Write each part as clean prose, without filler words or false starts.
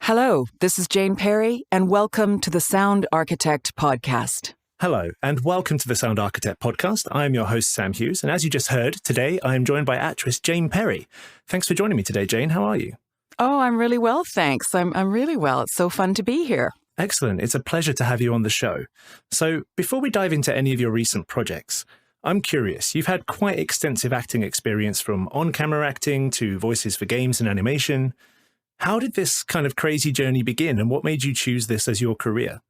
Hello, this is Jane Perry, and welcome to the Sound Architect podcast. Hello, and welcome to the Sound Architect podcast. I am your host, Sam Hughes, and as you just heard, today I am joined by actress Jane Perry. Thanks for joining me today, Jane. How are you? Oh, I'm really well, thanks. I'm really well. It's so fun to be here. Excellent. It's a pleasure to have you on the show. So, before we dive into any of your recent projects, I'm curious. You've had quite extensive acting experience from on-camera acting to voices for games and animation. How did this kind of crazy journey begin, and what made you choose this as your career?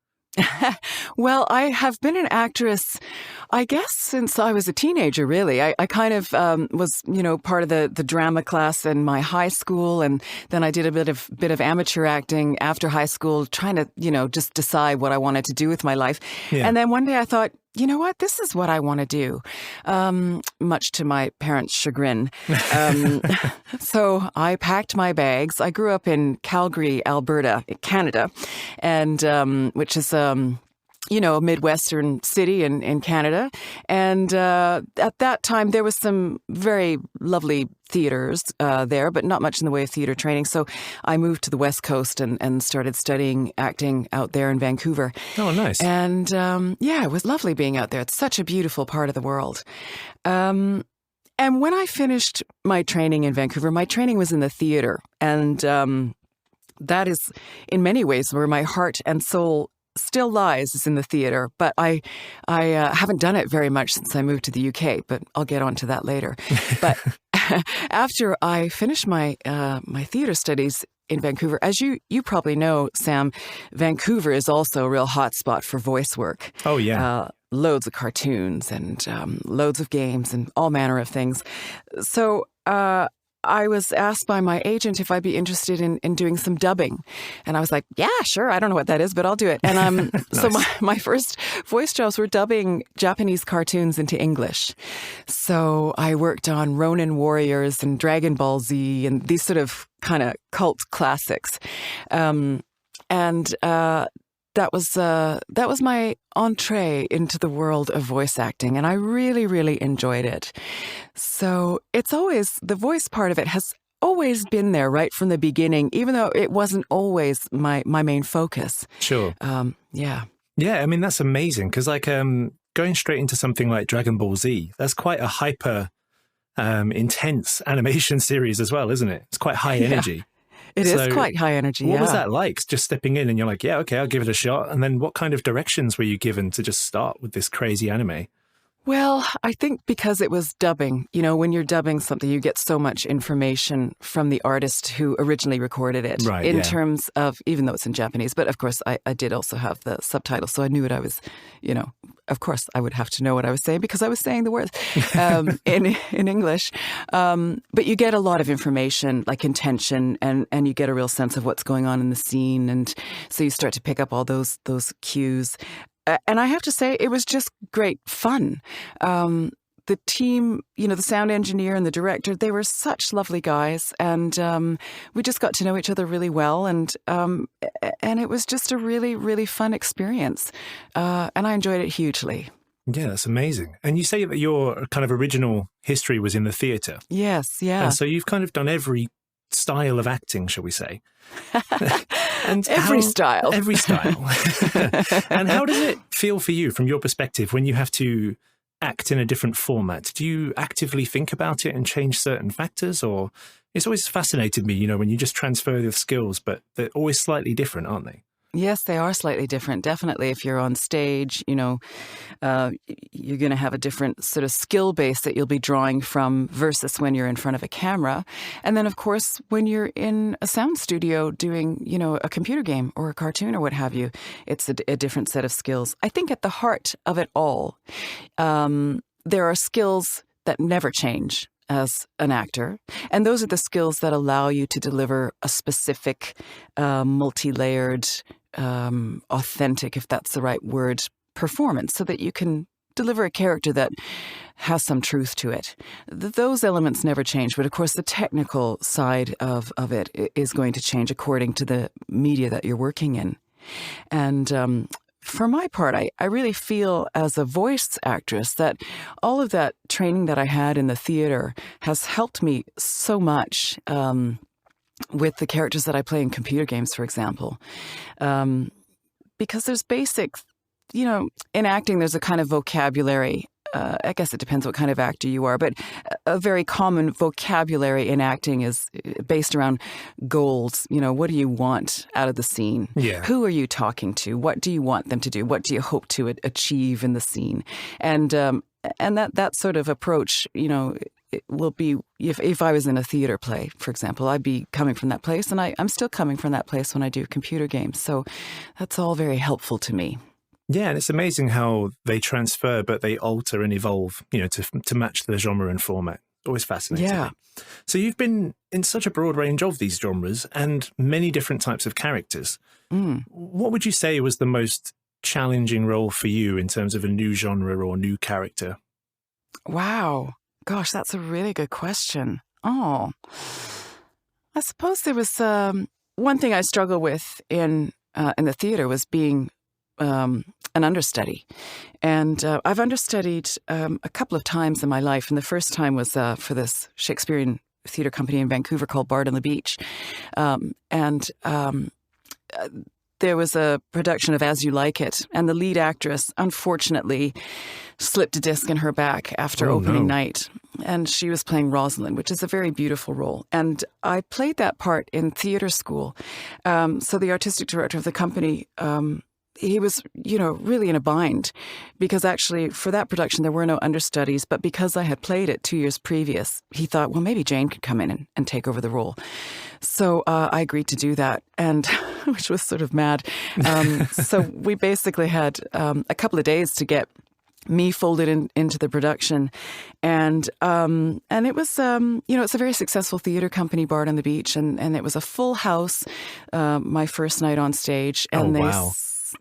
Well, I have been an actress, I guess, since I was a teenager, really. I kind of was, part of the drama class in my high school, and then I did a bit of amateur acting after high school, trying to, just decide what I wanted to do with my life. Yeah. And then one day I thought, you know what, this is what I want to do, much to my parents' chagrin. So I packed my bags. I grew up in Calgary, Alberta, Canada, and which is a Midwestern city in Canada. And at that time, there was some very lovely theaters there, but not much in the way of theater training. So I moved to the West Coast and started studying acting out there in Vancouver. Oh, nice. And it was lovely being out there. It's such a beautiful part of the world. And when I finished my training in Vancouver, my training was in the theater. And that is, in many ways, where my heart and soul still lies, is in the theater, but I haven't done it very much since I moved to the UK, but I'll get onto that later. But after I finished my my theater studies in Vancouver, as you probably know, Sam, Vancouver is also a real hotspot for voice work. Oh, yeah. Loads of cartoons and loads of games and all manner of things. So I was asked by my agent if I'd be interested in doing some dubbing. And I was like, yeah, sure. I don't know what that is, but I'll do it. And nice. So my first voice jobs were dubbing Japanese cartoons into English. So I worked on Ronin Warriors and Dragon Ball Z and these sort of kind of cult classics. That was my entree into the world of voice acting, and I really, really enjoyed it. So it's always, the voice part of it has always been there right from the beginning, even though it wasn't always my main focus. Sure. Yeah. Yeah, I mean, that's amazing, because going straight into something like Dragon Ball Z, that's quite a hyper intense animation series as well, isn't it? It's quite high energy. Yeah. It is quite high energy, What was that like, just stepping in and you're like, yeah, okay, I'll give it a shot? And then what kind of directions were you given to just start with this crazy anime? Well, I think because it was dubbing, when you're dubbing something, you get so much information from the artist who originally recorded it, right, in terms of, even though it's in Japanese, but of course I did also have the subtitles, so I knew what I was, of course I would have to know what I was saying because I was saying the words in English. But you get a lot of information, like intention, and you get a real sense of what's going on in the scene, and so you start to pick up all those cues. And I have to say, it was just great fun. The team, the sound engineer and the director, they were such lovely guys. And we just got to know each other really well. And it was just a really, really fun experience. And I enjoyed it hugely. Yeah, that's amazing. And you say that your kind of original history was in the theatre. Yes, yeah. And so you've kind of done every style of acting, shall we say. And every style. Every style. And how does it feel for you from your perspective when you have to act in a different format? Do you actively think about it and change certain factors? Or it's always fascinated me, when you just transfer the skills, but they're always slightly different, aren't they? Yes, they are slightly different. Definitely, if you're on stage, you're going to have a different sort of skill base that you'll be drawing from versus when you're in front of a camera. And then, of course, when you're in a sound studio doing, a computer game or a cartoon or what have you, it's a different set of skills. I think at the heart of it all, there are skills that never change as an actor. And those are the skills that allow you to deliver a specific, multi-layered, authentic, if that's the right word, performance so that you can deliver a character that has some truth to it. Those elements never change, but of course the technical side of it is going to change according to the media that you're working in. And for my part, I really feel as a voice actress that all of that training that I had in the theater has helped me so much with the characters that I play in computer games, for example. Because there's basic, in acting, there's a kind of vocabulary. I guess it depends what kind of actor you are, but a very common vocabulary in acting is based around goals. What do you want out of the scene? Yeah. Who are you talking to? What do you want them to do? What do you hope to achieve in the scene? And that sort of approach, it will be, if I was in a theater play, for example, I'd be coming from that place, and I'm still coming from that place when I do computer games. So that's all very helpful to me. Yeah, and it's amazing how they transfer, but they alter and evolve, to match the genre and format. Always fascinating. Yeah. So you've been in such a broad range of these genres and many different types of characters. What would you say was the most challenging role for you in terms of a new genre or new character? Wow. Gosh, that's a really good question. Oh, I suppose there was one thing I struggled with in the theater was being an understudy. And I've understudied a couple of times in my life. And the first time was for this Shakespearean theater company in Vancouver called Bard on the Beach. There was a production of As You Like It. And the lead actress, unfortunately, slipped a disc in her back after opening night. And she was playing Rosalind, which is a very beautiful role. And I played that part in theater school. So the artistic director of the company, he was, really in a bind because actually for that production, there were no understudies. But because I had played it 2 years previous, he thought, well, maybe Jane could come in and take over the role. So I agreed to do that, and which was sort of mad. So we basically had a couple of days to get me folded into the production. And it was, it's a very successful theater company, Bard on the Beach. And it was a full house, my first night on stage. And wow.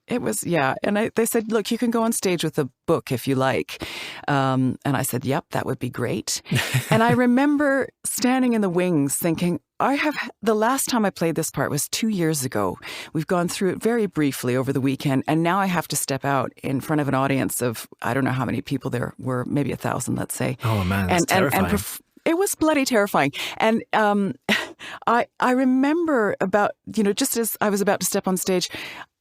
It was, yeah. And they said, look, you can go on stage with a book if you like. And I said, yep, that would be great. And I remember standing in the wings thinking, the last time I played this part was 2 years ago. We've gone through it very briefly over the weekend. And now I have to step out in front of an audience of, I don't know how many people there were, maybe 1,000, let's say. Oh, man, that's terrifying. It was bloody terrifying. And I remember about, just as I was about to step on stage,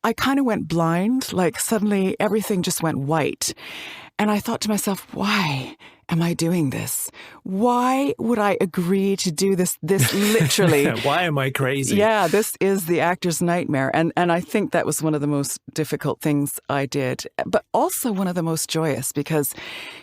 I kind of went blind, like suddenly everything just went white. And I thought to myself, why am I doing this? Why would I agree to do this literally? Why am I crazy? Yeah, this is the actor's nightmare. And I think that was one of the most difficult things I did, but also one of the most joyous because,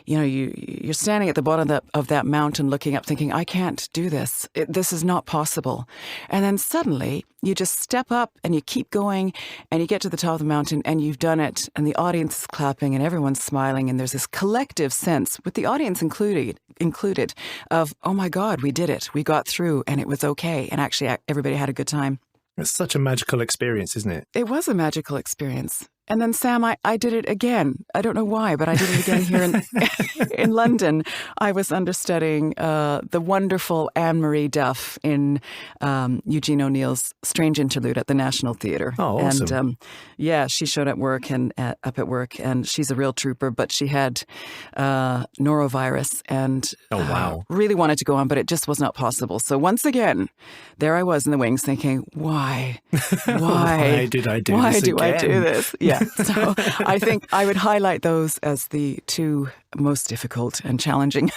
you're standing at the bottom of that mountain looking up thinking, I can't do this. This is not possible. And then suddenly you just step up and you keep going and you get to the top of the mountain and you've done it and the audience is clapping and everyone's smiling and there's this collective sense with the audience included of, oh my God, we did it. We got through and it was okay. And actually everybody had a good time. It's such a magical experience, isn't it? It was a magical experience. And then, Sam, I did it again. I don't know why, but I did it again here in London. I was understudying the wonderful Anne-Marie Duff in Eugene O'Neill's Strange Interlude at the National Theatre. Oh, awesome. And she showed up at work, and she's a real trooper, but she had norovirus and really wanted to go on, but it just was not possible. So once again, there I was in the wings thinking, why? Why did I do this again? Why do I do this? Yeah. So I think I would highlight those as the two most difficult and challenging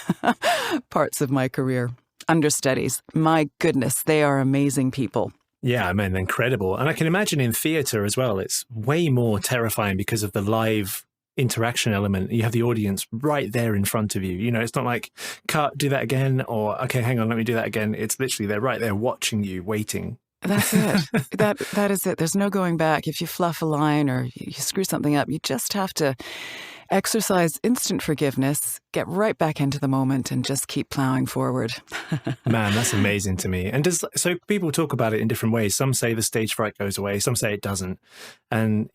parts of my career. Understudies, my goodness, they are amazing people. Yeah, I mean, incredible. And I can imagine in theatre as well, it's way more terrifying because of the live interaction element. You have the audience right there in front of you. It's not like, cut, do that again, or, okay, hang on, let me do that again. It's literally they're right there watching you, waiting. That's it. That is it. There's no going back. If you fluff a line or you screw something up, you just have to exercise instant forgiveness, get right back into the moment and just keep plowing forward. Man, that's amazing to me. And so people talk about it in different ways. Some say the stage fright goes away. Some say it doesn't. And,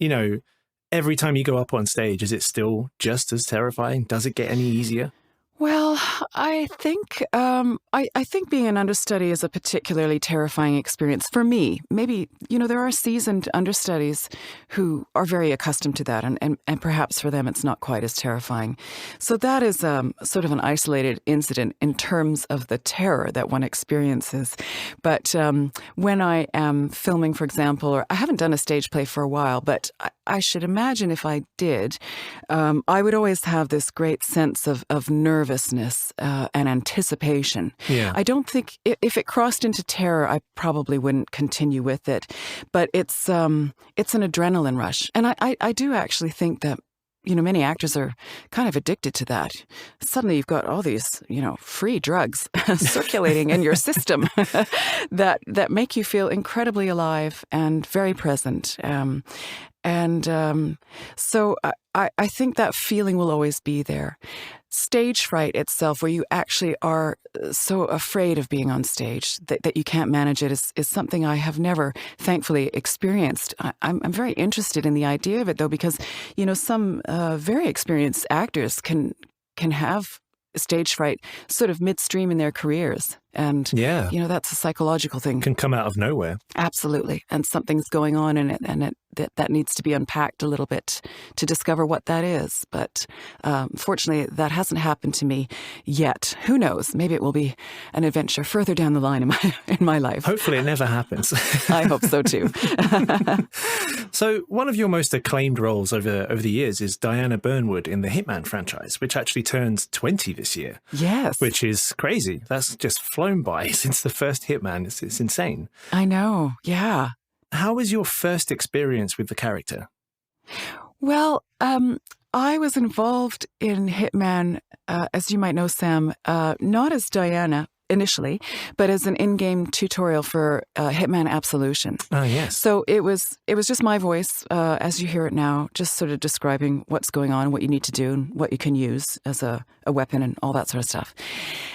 every time you go up on stage, is it still just as terrifying? Does it get any easier? Well, I think I think being an understudy is a particularly terrifying experience for me. Maybe, there are seasoned understudies who are very accustomed to that, and perhaps for them it's not quite as terrifying. So that is sort of an isolated incident in terms of the terror that one experiences. But when I am filming, for example, or I haven't done a stage play for a while, but I should imagine if I did, I would always have this great sense of nervousness and anticipation. Yeah. I don't think if it crossed into terror, I probably wouldn't continue with it. But it's an adrenaline rush, and I do actually think that many actors are kind of addicted to that. Suddenly you've got all these free drugs circulating in your system that make you feel incredibly alive and very present. So I think that feeling will always be there. Stage fright itself, where you actually are so afraid of being on stage that you can't manage it, is something I have never, thankfully, experienced. I'm very interested in the idea of it, though, because, some very experienced actors can have stage fright sort of midstream in their careers. And, Yeah. That's a psychological thing. Can come out of nowhere. Absolutely. And something's going on in it, and that needs to be unpacked a little bit to discover what that is. But fortunately, that hasn't happened to me yet. Who knows? Maybe it will be an adventure further down the line in my life. Hopefully it never happens. I hope so, too. So one of your most acclaimed roles over the years is Diana Burnwood in the Hitman franchise, which actually turns 20 this year. Yes. Which is crazy. That's just flown by since the first Hitman. It's insane. I know. Yeah. How was your first experience with the character? Well, I was involved in Hitman, as you might know, Sam, not as Diana initially, but as an in-game tutorial for Hitman Absolution. Oh, yes. So it was just my voice, as you hear it now, just sort of describing what's going on, what you need to do, and what you can use as a weapon and all that sort of stuff.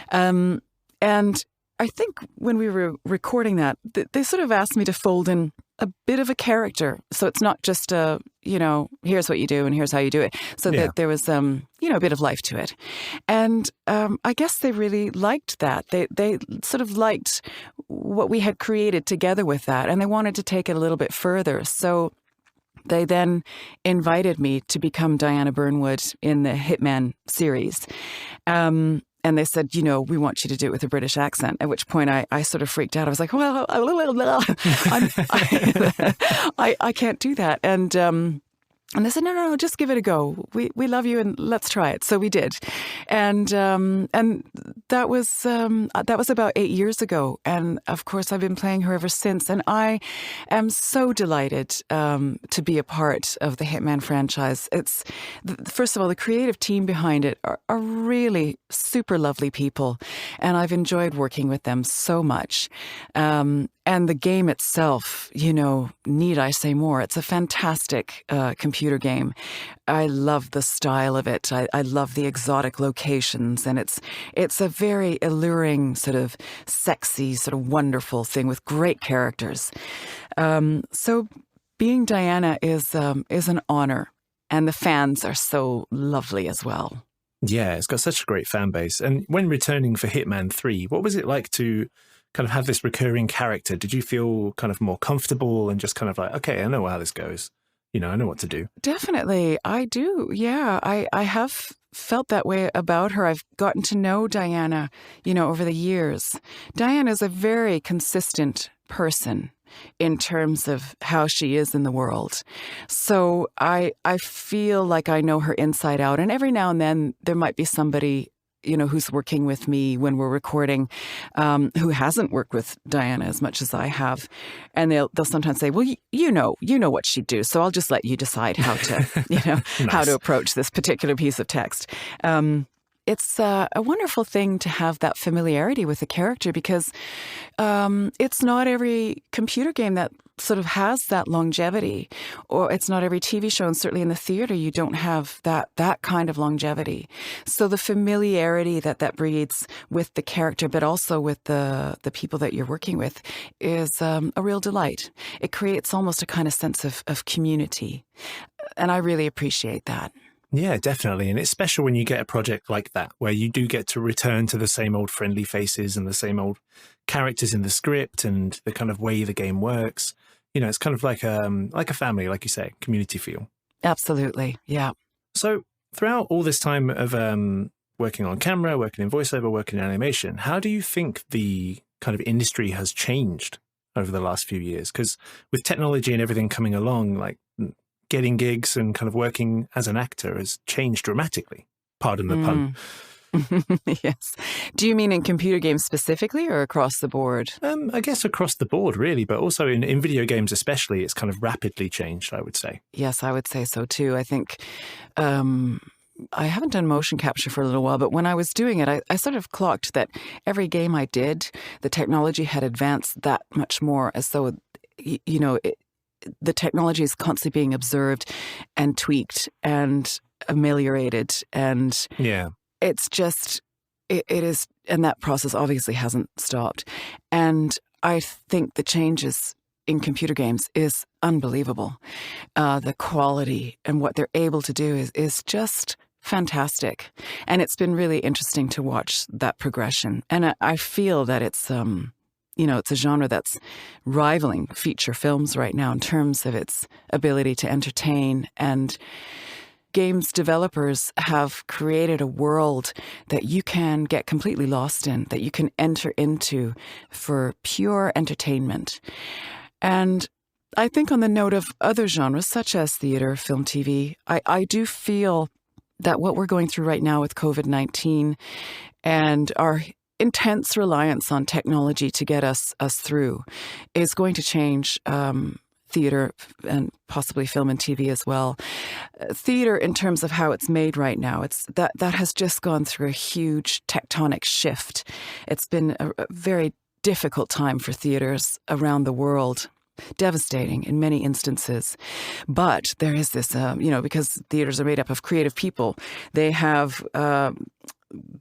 And I think when we were recording that, they sort of asked me to fold in a bit of a character. So it's not just here's what you do and here's how you do it. So that there was, a bit of life to it. And I guess they really liked that. They sort of liked what we had created together with that, and they wanted to take it a little bit further. So they then invited me to become Diana Burnwood in the Hitman series. And they said, we want you to do it with a British accent, at which point I sort of freaked out. I was like, well, I can't do that. And they said, no, just give it a go. We love you and let's try it. So we did. And that was about 8 years ago. And of course, I've been playing her ever since. And I am so delighted to be a part of the Hitman franchise. It's, first of all, the creative team behind it are really super lovely people. And I've enjoyed working with them so much. And the game itself, need I say more? It's a fantastic computer game. I love the style of it. I love the exotic locations, and it's a very alluring, sort of sexy, sort of wonderful thing with great characters. So being Diana is an honor, and the fans are so lovely as well. Yeah, it's got such a great fan base. And when returning for Hitman 3, what was it like to kind of have this recurring character? Did you feel kind of more comfortable and just kind of like, okay, I know how this goes. I know what to do. Definitely. I do. Yeah, I have felt that way about her. I've gotten to know Diana, over the years. Diana is a very consistent person in terms of how she is in the world. So I feel like I know her inside out. And every now and then there might be somebody who's working with me when we're recording, who hasn't worked with Diana as much as I have. And they'll sometimes say, well, you know what she'd do. So I'll just let you decide how to, Nice. how to approach this particular piece of text. It's a wonderful thing to have that familiarity with the character, because it's not every computer game that sort of has that longevity, or it's not every TV show, and certainly in the theater you don't have that kind of longevity. So the familiarity that breeds with the character, but also with the people that you're working with, is a real delight. It creates almost a kind of sense of community, and I really appreciate that. Yeah, definitely. And it's special when you get a project like that, where you do get to return to the same old friendly faces and the same old characters in the script and the kind of way the game works. It's kind of like a family, like you say, community feel. Absolutely. Yeah. So throughout all this time of working on camera, working in voiceover, working in animation, how do you think the kind of industry has changed over the last few years? Because with technology and everything coming along, like getting gigs and kind of working as an actor has changed dramatically. Pardon the pun. Yes. Do you mean in computer games specifically or across the board? I guess across the board, really, but also in video games especially, it's kind of rapidly changed, I would say. Yes, I would say so too. I think I haven't done motion capture for a little while, but when I was doing it, I sort of clocked that every game I did, the technology had advanced that much more, as though, the technology is constantly being observed and tweaked and ameliorated. And yeah, it's just, it is, and that process obviously hasn't stopped. And I think the changes in computer games is unbelievable. The quality and what they're able to do is just fantastic. And it's been really interesting to watch that progression. And I feel that it's a genre that's rivaling feature films right now in terms of its ability to entertain. And games developers have created a world that you can get completely lost in, that you can enter into for pure entertainment. And I think on the note of other genres, such as theater, film, TV, I do feel that what we're going through right now with COVID-19 and our intense reliance on technology to get us through is going to change theater and possibly film and TV as well. Theater, in terms of how it's made right now, that has just gone through a huge tectonic shift. It's been a very difficult time for theaters around the world. Devastating in many instances. But there is this, because theaters are made up of creative people, they have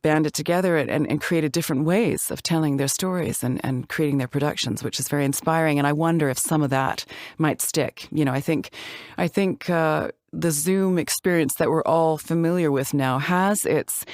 banded together and created different ways of telling their stories and creating their productions, which is very inspiring. And I wonder if some of that might stick. I think the Zoom experience that we're all familiar with now has its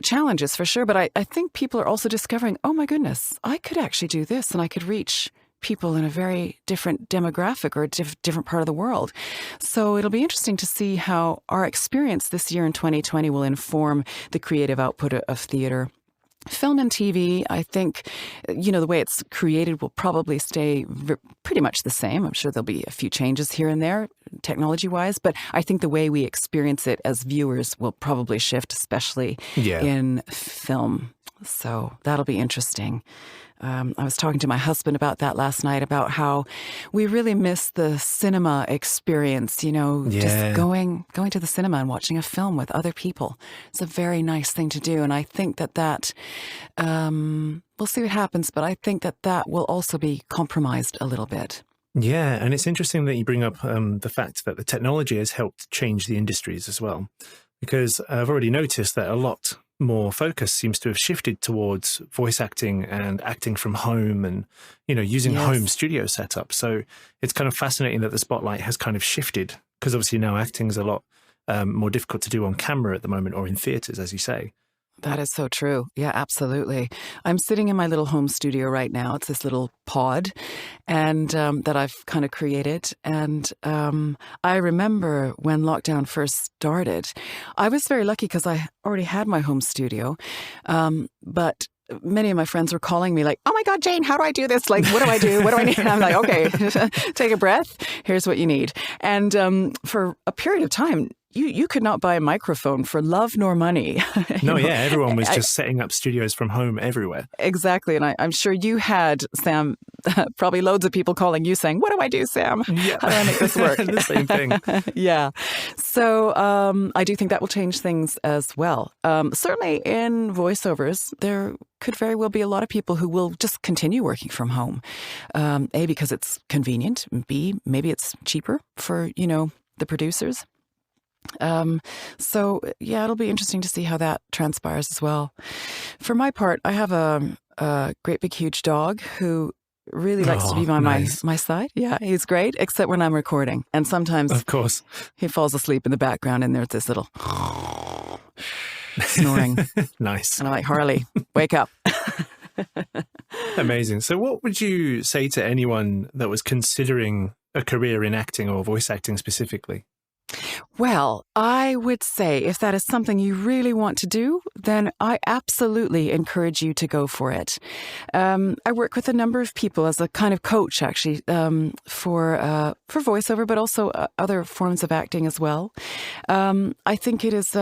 challenges for sure. But I think people are also discovering, oh my goodness, I could actually do this and I could reach people in a very different demographic or a different part of the world. So it'll be interesting to see how our experience this year in 2020 will inform the creative output of theater. Film and TV, I think, the way it's created will probably stay pretty much the same. I'm sure there'll be a few changes here and there, technology-wise, but I think the way we experience it as viewers will probably shift, especially in film. So that'll be interesting. I was talking to my husband about that last night, about how we really miss the cinema experience, just going to the cinema and watching a film with other people. It's a very nice thing to do. And I think that we'll see what happens, but I think that will also be compromised a little bit. Yeah, and it's interesting that you bring up the fact that the technology has helped change the industries as well, because I've already noticed that a lot more focus seems to have shifted towards voice acting and acting from home and, using home studio setup. So it's kind of fascinating that the spotlight has kind of shifted, because obviously now acting is a lot more difficult to do on camera at the moment or in theatres, as you say. That is so true. Yeah, absolutely. I'm sitting in my little home studio right now. It's this little pod and that I've kind of created. And I remember when lockdown first started, I was very lucky because I already had my home studio. But many of my friends were calling me like, oh my God, Jane, how do I do this? Like, what do I do? What do I need? And I'm like, okay, take a breath. Here's what you need. And for a period of time, you could not buy a microphone for love nor money. Everyone was just setting up studios from home everywhere. Exactly. And I'm sure you had, Sam, probably loads of people calling you saying, what do I do, Sam? Yeah. How do I make this work? The same thing. Yeah. So I do think that will change things as well. Certainly in voiceovers, there could very well be a lot of people who will just continue working from home. A, because it's convenient. B, maybe it's cheaper for, the producers. So yeah, it'll be interesting to see how that transpires as well. For my part, I have a great big huge dog who really likes to be by nice. my side. Yeah, he's great, except when I'm recording. And sometimes, of course, he falls asleep in the background and there's this little snoring. Nice. And I'm like, Harley, wake up. Amazing. So what would you say to anyone that was considering a career in acting or voice acting specifically? Well, I would say if that is something you really want to do, then I absolutely encourage you to go for it. I work with a number of people as a kind of coach, actually, for voiceover, but also other forms of acting as well. I think it is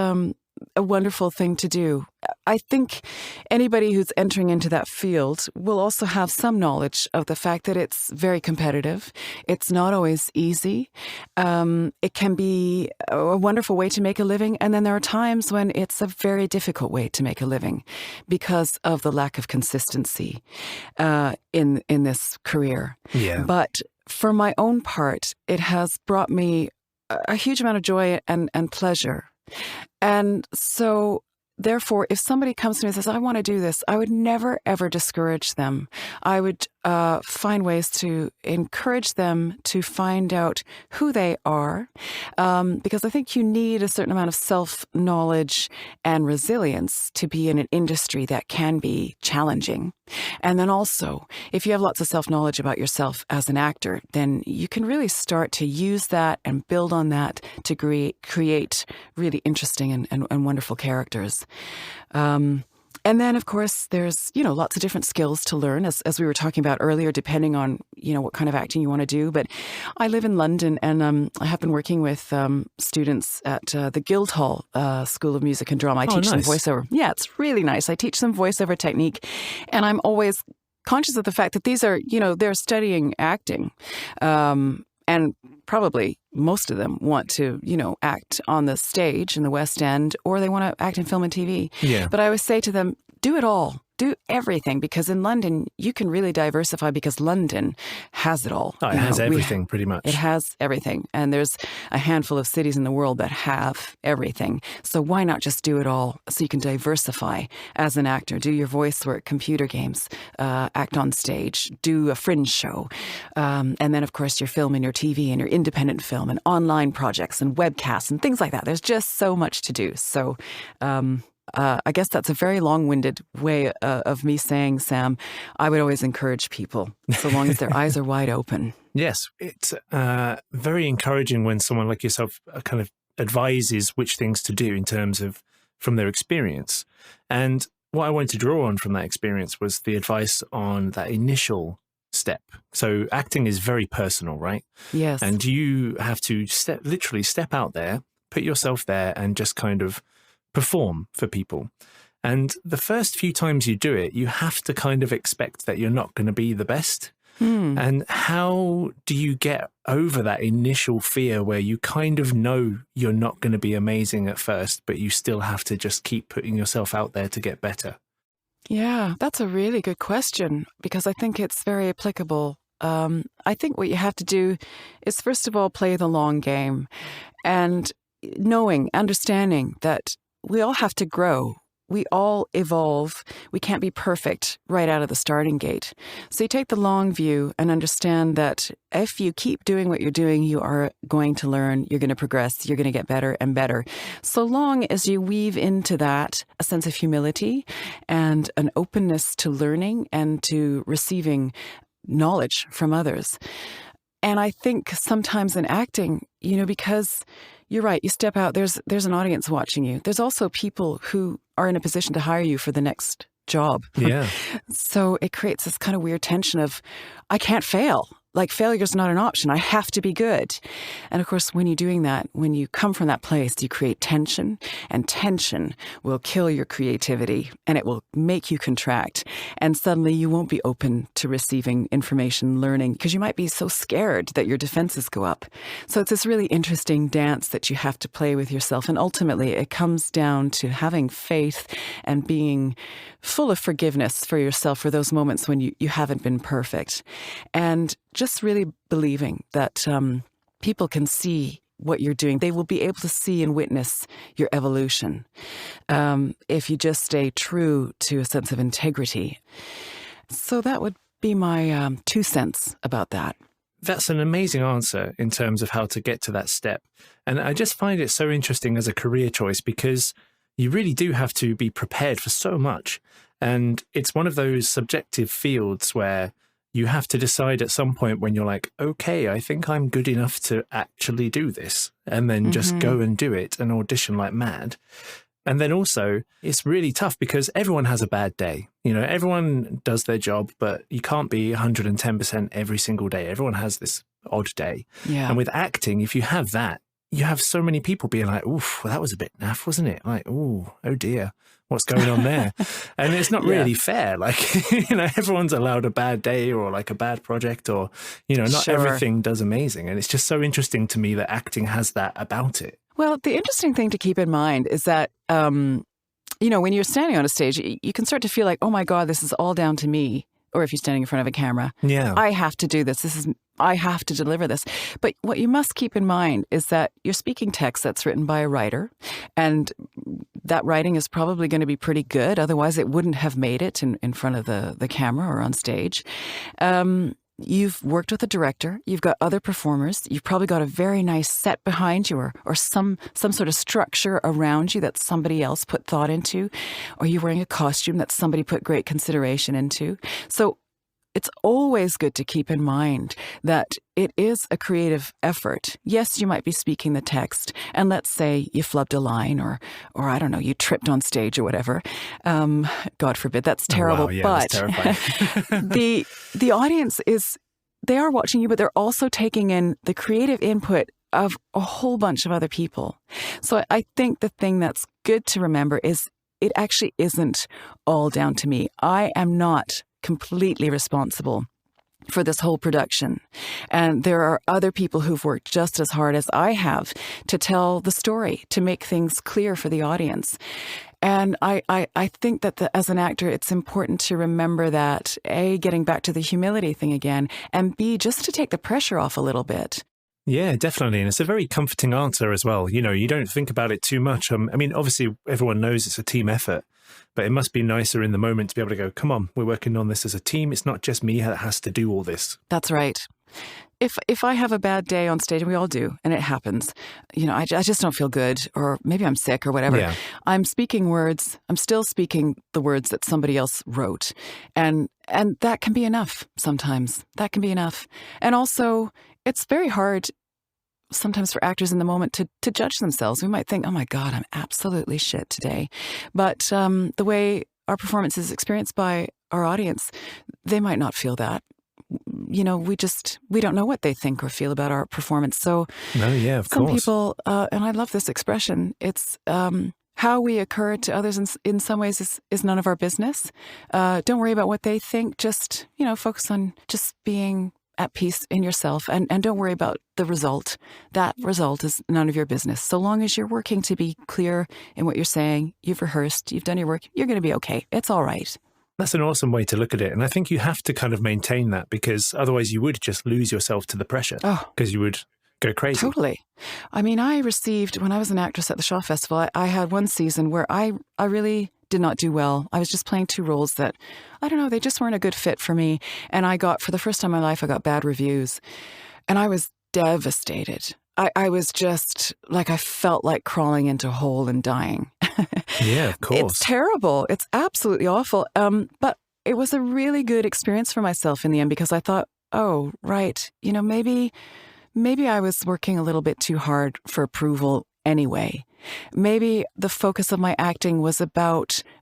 a wonderful thing to do. I think anybody who's entering into that field will also have some knowledge of the fact that it's very competitive. It's not always easy. It can be a wonderful way to make a living, and then there are times when it's a very difficult way to make a living because of the lack of consistency in this career. Yeah. But for my own part, it has brought me a huge amount of joy and pleasure. And so, therefore, if somebody comes to me and says, I want to do this, I would never, ever discourage them. I would find ways to encourage them to find out who they are, because I think you need a certain amount of self-knowledge and resilience to be in an industry that can be challenging. And then also, if you have lots of self-knowledge about yourself as an actor, then you can really start to use that and build on that to create really interesting and wonderful characters. And then, of course, there's, lots of different skills to learn, as we were talking about earlier, depending on, what kind of acting you want to do. But I live in London, and I have been working with students at the Guildhall School of Music and Drama. I teach them voiceover. Yeah, it's really nice. I teach them voiceover technique, and I'm always conscious of the fact that these are, they're studying acting. And probably most of them want to, act on the stage in the West End, or they want to act in film and TV. Yeah. But I always say to them, do it all. Do everything, because in London, you can really diversify because London has it all. Oh, it has everything, pretty much. It has everything. And there's a handful of cities in the world that have everything. So why not just do it all so you can diversify as an actor? Do your voice work, computer games, act on stage, do a fringe show. And then, of course, your film and your TV and your independent film and online projects and webcasts and things like that. There's just so much to do. So, I guess that's a very long-winded way of me saying, Sam, I would always encourage people, so long as their eyes are wide open. Yes, it's very encouraging when someone like yourself kind of advises which things to do in terms of from their experience. And what I wanted to draw on from that experience was the advice on that initial step. So acting is very personal, right? Yes. And you have to literally step out there, put yourself there, and just kind of perform for people. And the first few times you do it, you have to kind of expect that you're not going to be the best. And how do you get over that initial fear where you kind of know you're not going to be amazing at first, but you still have to just keep putting yourself out there to get better? Yeah, that's a really good question, because I think it's very applicable. I think what you have to do is, first of all, play the long game, and understanding that we all have to grow. We all evolve. We can't be perfect right out of the starting gate. So you take the long view and understand that if you keep doing what you're doing, you are going to learn, you're going to progress, you're going to get better and better. So long as you weave into that a sense of humility and an openness to learning and to receiving knowledge from others. And I think sometimes in acting, because you're right, you step out, there's an audience watching you. There's also people who are in a position to hire you for the next job. Yeah. So it creates this kind of weird tension of, I can't fail. Like, failure's not an option. I have to be good. And of course, when you're doing that, when you come from that place, you create tension, and tension will kill your creativity, and it will make you contract. And suddenly you won't be open to receiving information, learning, because you might be so scared that your defenses go up. So it's this really interesting dance that you have to play with yourself. And ultimately, it comes down to having faith and being full of forgiveness for yourself for those moments when you haven't been perfect. And just really believing that people can see what you're doing. They will be able to see and witness your evolution if you just stay true to a sense of integrity. So that would be my 2 cents about that. That's an amazing answer in terms of how to get to that step. And I just find it so interesting as a career choice because you really do have to be prepared for so much. And it's one of those subjective fields where you have to decide at some point when you're like, okay, I think I'm good enough to actually do this, and then just go and do it and audition like mad. And then also, it's really tough because everyone has a bad day. You know, everyone does their job, but you can't be 110% every single day. Everyone has this odd day. Yeah. And with acting, if you have that, you have so many people being like, oof, well, that was a bit naff, wasn't it? Like, oh dear, what's going on there? And it's not really fair. Like, you know, everyone's allowed a bad day or like a bad project or, you know, not everything does amazing. And it's just so interesting to me that acting has that about it. Well, the interesting thing to keep in mind is that, you know, when you're standing on a stage, you can start to feel like, oh my God, this is all down to me. Or if you're standing in front of a camera, I have to do this. I have to deliver this. But what you must keep in mind is that you're speaking text that's written by a writer, and that writing is probably going to be pretty good. Otherwise, it wouldn't have made it in front of the camera or on stage. You've worked with a director. You've got other performers. You've probably got a very nice set behind you or some sort of structure around you that somebody else put thought into. Or you're wearing a costume that somebody put great consideration into. So it's always good to keep in mind that it is a creative effort. Yes, you might be speaking the text, and let's say you flubbed a line or I don't know, you tripped on stage or whatever. God forbid, that's terrible. Oh, wow, yeah, but that's terrifying. the audience they are watching you, but they're also taking in the creative input of a whole bunch of other people. So I think the thing that's good to remember is it actually isn't all down to me. I am not completely responsible for this whole production. And there are other people who've worked just as hard as I have to tell the story, to make things clear for the audience. And I think that as an actor, it's important to remember that, A, getting back to the humility thing again, and B, just to take the pressure off a little bit. Yeah, definitely. And it's a very comforting answer as well. You know, you don't think about it too much. I mean, obviously, everyone knows it's a team effort, but it must be nicer in the moment to be able to go, come on, we're working on this as a team. It's not just me that has to do all this. That's right. If I have a bad day on stage, and we all do, and it happens, you know, I just don't feel good, or maybe I'm sick or whatever. Yeah. I'm still speaking the words that somebody else wrote. And that can be enough sometimes. That can be enough. And also, it's very hard sometimes for actors in the moment to judge themselves. We might think, oh my God, I'm absolutely shit today. But the way our performance is experienced by our audience, they might not feel that. You know, we don't know what they think or feel about our performance. So of some course. People, and I love this expression, it's how we occur to others in some ways is none of our business. Don't worry about what they think. Just, you know, focus on just being at peace in yourself, and don't worry about the result. That result is none of your business. So long as you're working to be clear in what you're saying, you've rehearsed, you've done your work, you're going to be okay. It's all right. That's an awesome way to look at it. And I think you have to kind of maintain that, because otherwise you would just lose yourself to the pressure, because you would go crazy. Totally. I mean, I received, when I was an actress at the Shaw Festival, I had one season where I really did not do well. I was just playing two roles that, I don't know, they just weren't a good fit for me. And for the first time in my life, I got bad reviews. And I was devastated. I was just like, I felt like crawling into a hole and dying. Yeah, of course. It's terrible. It's absolutely awful. But it was a really good experience for myself in the end, because I thought, oh, right, you know, maybe I was working a little bit too hard for approval anyway. Maybe the focus of my acting was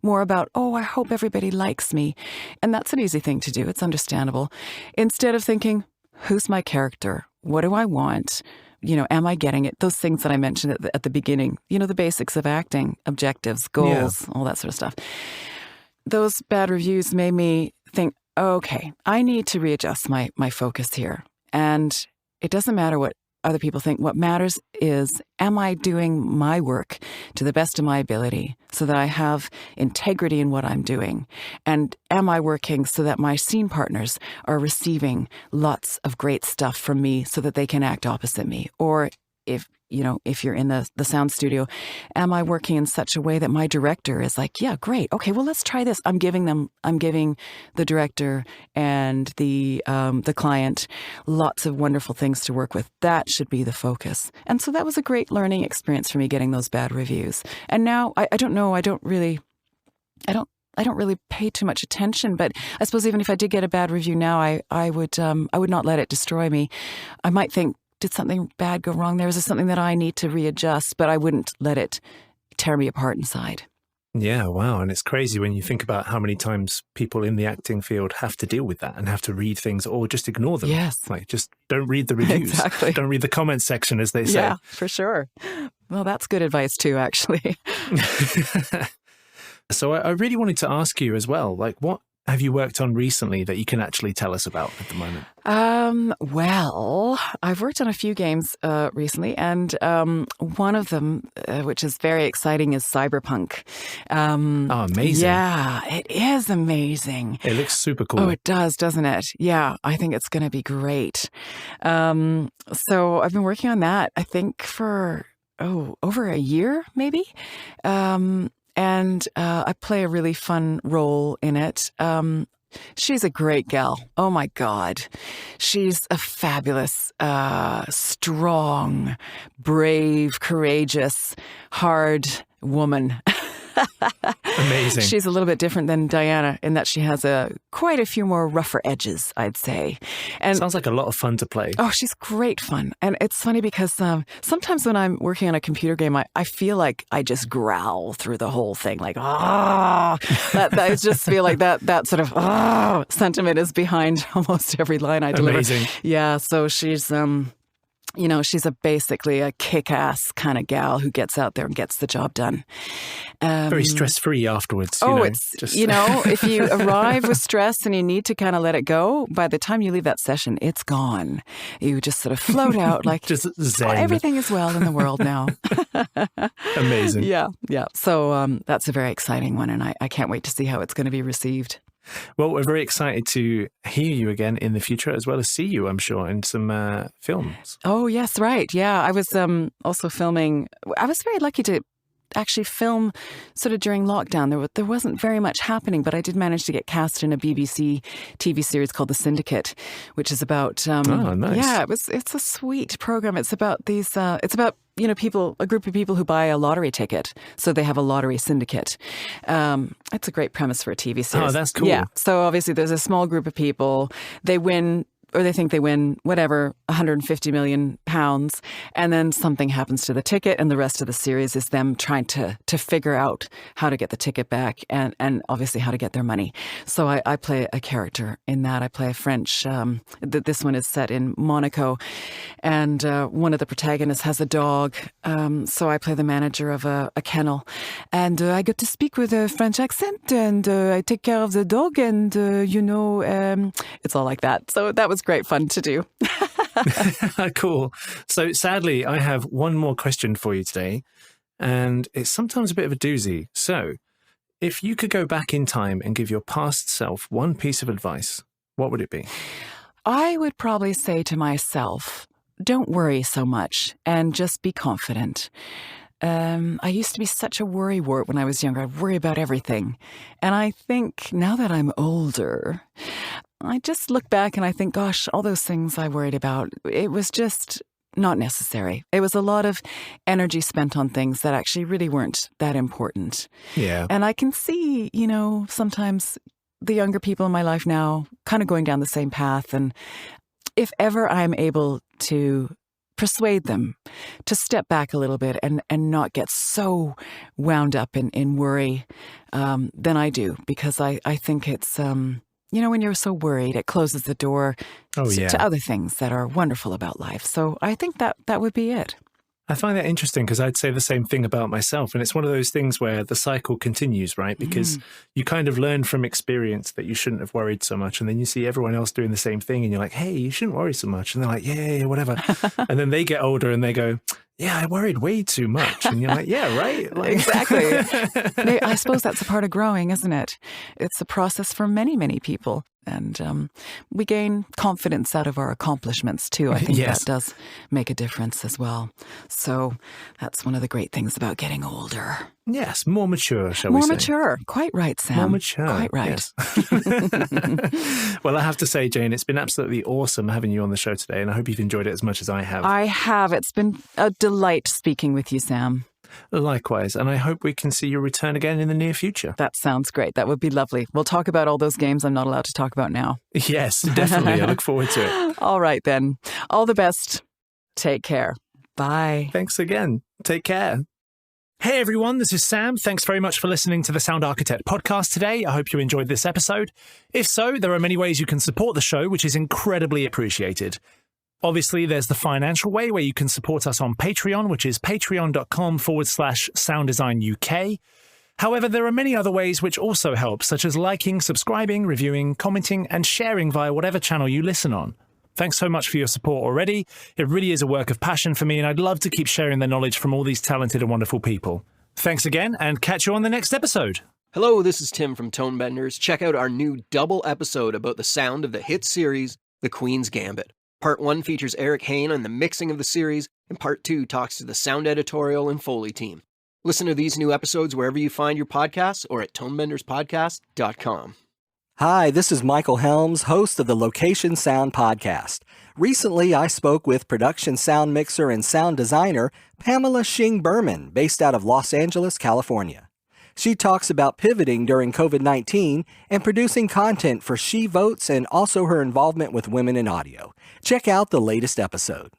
more about, oh, I hope everybody likes me. And that's an easy thing to do. It's understandable. Instead of thinking, who's my character? What do I want? You know, am I getting it? Those things that I mentioned at the beginning, you know, the basics of acting, objectives, goals, all that sort of stuff. Those bad reviews made me think, okay, I need to readjust my focus here. And it doesn't matter what other people think. What matters is, am I doing my work to the best of my ability so that I have integrity in what I'm doing? And am I working so that my scene partners are receiving lots of great stuff from me so that they can act opposite me? Or if you're in the sound studio, am I working in such a way that my director is like, yeah, great. Okay, well, let's try this. I'm giving the director and the client lots of wonderful things to work with. That should be the focus. And so that was a great learning experience for me, getting those bad reviews. And now I don't know. I don't really pay too much attention, but I suppose even if I did get a bad review now, I would not let it destroy me. I might think, did something bad go wrong there? Is there something that I need to readjust? But I wouldn't let it tear me apart inside. Yeah, wow. And it's crazy when you think about how many times people in the acting field have to deal with that and have to read things or just ignore them. Yes. Like, just don't read the reviews. Exactly. Don't read the comments section, as they say. Yeah, for sure. Well, that's good advice too, actually. So I really wanted to ask you as well, like, what have you worked on recently that you can actually tell us about at the moment? Well, I've worked on a few games recently, and one of them, which is very exciting, is Cyberpunk. Amazing. Yeah, it is amazing. It looks super cool. Oh, it does, doesn't it? Yeah, I think it's going to be great. So I've been working on that, I think, for, over a year, maybe. And I play a really fun role in it. She's a great gal. Oh, my God. She's a fabulous, strong, brave, courageous, hard woman. Amazing. She's a little bit different than Diana in that she has quite a few more rougher edges, I'd say. And sounds like a lot of fun to play. Oh, she's great fun. And it's funny because sometimes when I'm working on a computer game, I feel like I just growl through the whole thing. Like, I just feel like that sort of sentiment is behind almost every line I deliver. Amazing. Yeah, so she's... she's basically a kick-ass kind of gal who gets out there and gets the job done. Very stress-free afterwards. If you arrive with stress and you need to kind of let it go, by the time you leave that session, it's gone. You just sort of float out like, just zen. Everything is well in the world now. Amazing. Yeah. So that's a very exciting one, and I can't wait to see how it's going to be received. Well, we're very excited to hear you again in the future, as well as see you, I'm sure, in some films. Oh, yes, right. Yeah, I was also filming. I was very lucky to actually film sort of during lockdown. There wasn't very much happening, but I did manage to get cast in a BBC TV series called The Syndicate, which is about... nice. Yeah, it's a sweet program. It's about a group of people who buy a lottery ticket. So they have a lottery syndicate. It's a great premise for a TV series. Oh, that's cool. Yeah. So obviously there's a small group of people. They win, or they think they win, whatever, £150 million. And then something happens to the ticket. And the rest of the series is them trying to figure out how to get the ticket back and obviously how to get their money. So I play a character in that. I play a French, this one is set in Monaco. And one of the protagonists has a dog. So I play the manager of a kennel. And I get to speak with a French accent, and I take care of the dog, and, it's all like that. So that was great fun to do. Cool. So sadly, I have one more question for you today, and it's sometimes a bit of a doozy. So if you could go back in time and give your past self one piece of advice, what would it be? I would probably say to myself, don't worry so much and just be confident. I used to be such a worrywart when I was younger. I'd worry about everything. And I think now that I'm older, I just look back and I think, gosh, all those things I worried about, it was just not necessary. It was a lot of energy spent on things that actually really weren't that important. Yeah. And I can see, sometimes the younger people in my life now kind of going down the same path. And if ever I'm able to persuade them to step back a little bit and not get so wound up in worry, then I do, because I think it's, when you're so worried, it closes the door to other things that are wonderful about life. So I think that would be it. I find that interesting because I'd say the same thing about myself. And it's one of those things where the cycle continues, right? Because you kind of learn from experience that you shouldn't have worried so much. And then you see everyone else doing the same thing and you're like, hey, you shouldn't worry so much. And they're like, yeah, whatever. And then they get older and they go, yeah, I worried way too much. And you're like, yeah, right. Like... Exactly. I suppose that's a part of growing, isn't it? It's a process for many, many people. And we gain confidence out of our accomplishments, too. I think Yes. that does make a difference as well. So that's one of the great things about getting older. Yes, more mature, shall we More say. mature. Quite right, Sam. More mature. Quite right. Yes. Well, I have to say, Jane, it's been absolutely awesome having you on the show today, and I hope you've enjoyed it as much as I have. I have. It's been a delight speaking with you, Sam. Likewise, and I hope we can see you return again in the near future. That sounds great. That would be lovely. We'll talk about all those games I'm not allowed to talk about now. Yes, definitely. I look forward to it. All right, then. All the best. Take care. Bye. Thanks again. Take care. Hey everyone, this is Sam. Thanks very much for listening to the Sound Architect podcast today. I hope you enjoyed this episode. If so, there are many ways you can support the show, which is incredibly appreciated. Obviously, there's the financial way where you can support us on Patreon, which is patreon.com/sounddesignuk. However, there are many other ways which also help, such as liking, subscribing, reviewing, commenting, and sharing via whatever channel you listen on. Thanks so much for your support already. It really is a work of passion for me, and I'd love to keep sharing the knowledge from all these talented and wonderful people. Thanks again, and catch you on the next episode. Hello, this is Tim from Tonebenders. Check out our new double episode about the sound of the hit series, The Queen's Gambit. Part 1 features Eric Hain on the mixing of the series, and Part 2 talks to the sound editorial and Foley team. Listen to these new episodes wherever you find your podcasts or at tonebenderspodcast.com. Hi, this is Michael Helms, host of the Location Sound Podcast. Recently, I spoke with production sound mixer and sound designer Pamela Shing Berman, based out of Los Angeles, California. She talks about pivoting during COVID-19 and producing content for She Votes and also her involvement with women in audio. Check out the latest episode.